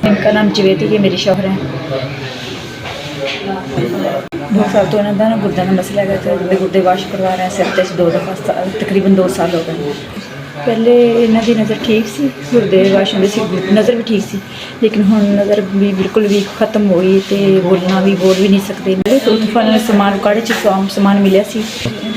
इनका नाम जवेद है, ये मेरी शौहर है। 2 साल तो इन्हों का ना गुर्दे का मसला है, तो गुर्दे वाश करवा रहे हैं सिर ते 2 दफ़ा, तकरीबन 2 साल हो गए। पहले इन्हों की नज़र ठीक सी, गुर्दे वाश होंदे सी, नज़र भी ठीक सी, लेकिन हुण नज़र भी बिल्कुल भी खत्म हो गई, तो बोलना भी बोल भी नहीं सकते। तो तूफान समान काढ़े च समान मिले सी,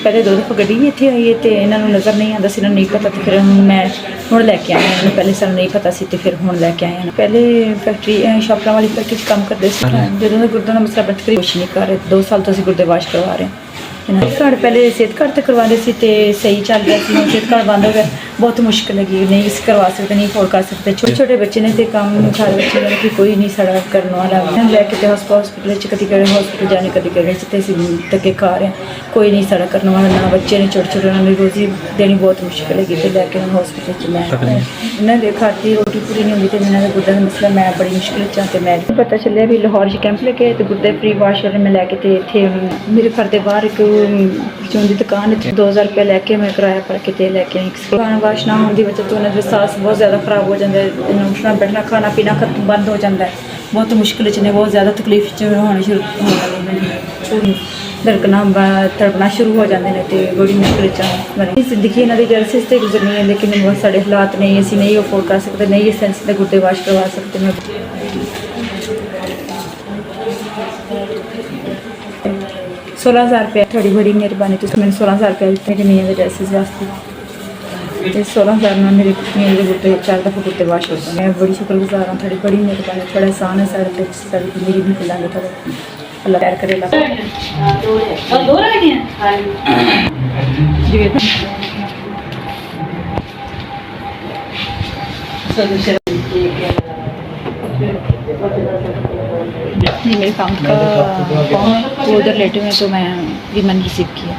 पहले 2 दफ़ा गड्डी भी इत्थे आई है, तो इन्हों नज़र नहीं आता सी, नहीं पता, तो फिर मैं हुण लैके आई हाँ। पहले सानूं नहीं पता सी, तो फिर हुण लैके आए हैं। पहले फैक्ट्री शापरा वाली फैक्ट्री काम करते थे, जो गुर्दों का मसला बच कर कुछ नहीं कर रहे। 2 साल तो असीं गुर्दे वाश करवा रहे हैं। कार्ड पहले सेहत कार्ड तो करवाते थे, तो सही चल रहा है। सेहत कार्ड बंद हो गया, बहुत मुश्किल लगी, नहीं करवा सकते, नहीं अफोर्ड कर सकते। छोटे छोटे बच्चे ने, तो काम सारे बच्चे ने कि कोई नहीं सारा करने वाला। लैके तो हॉस्पिटल कभी कड़े हॉस्पिटल जाने, कभी कड़े धक्के खा रहे हैं, कोई नहीं सारा करने वाला। ना बच्चे ने छोटे छोटे, उन्होंने रोज़ी देनी बहुत मुश्किल लगी, तो लैके हॉस्पिटल च मैं उन्होंने खाती रोटी पूरी नहीं होंगी, तो इन्होंने गुर्दे का मसला मैं बड़ी मुश्किल चाहते। मैं पता चलिया भी लाहौर च कैंप लगे, तो गुर्दे फ्री वाश वाले मैं लैके, तो इतने मेरे घर के बाहर एक परचून की दुकान 2000 रुपया लैके मैं किराया भर के लैके आई। दुकान वाश ना होने की वजह तो उन्होंने सांस बहुत ज़्यादा खराब हो जाता है, उठना बैठना खाना पीना खत्म बंद हो जाता है, बहुत मुश्किल ने, बहुत ज़्यादा तकलीफ होने शुरू होने धड़कना तड़पना शुरू हो जाते हैं, तो बड़ी मुश्किल जिंदगी इन्हों की जर्सिस से गुजरनी है, लेकिन बहुत सारे हालात नहीं, असी नहीं अफोर्ड कर सकते, नहीं इस सेंस के गुर्दे वाश करवा सकते। मैं 16,000 रुपया, थोड़ी बड़ी मेहरबानी, तो मैंने 16,000 रुपया दिते मेरी मियाँ के ड्रेसिस वास्ते, तो 16,000 में मेरे मियाँ के गुर्दे 4 दफ़ा गुर्दे वाश हो गए। मैं बड़ी शुक्रगुजार हूँ, थोड़ी बड़ी मेहरबानी, थोड़ा एहसान है साढ़े पे, सारी ज़िंदगी भी खिलाने थोड़ा अल्लाह प्यार करेगा। जी मेरे अकाउंट का वो उधर लेटे हुए, तो मैं रिमन रिसीव किया।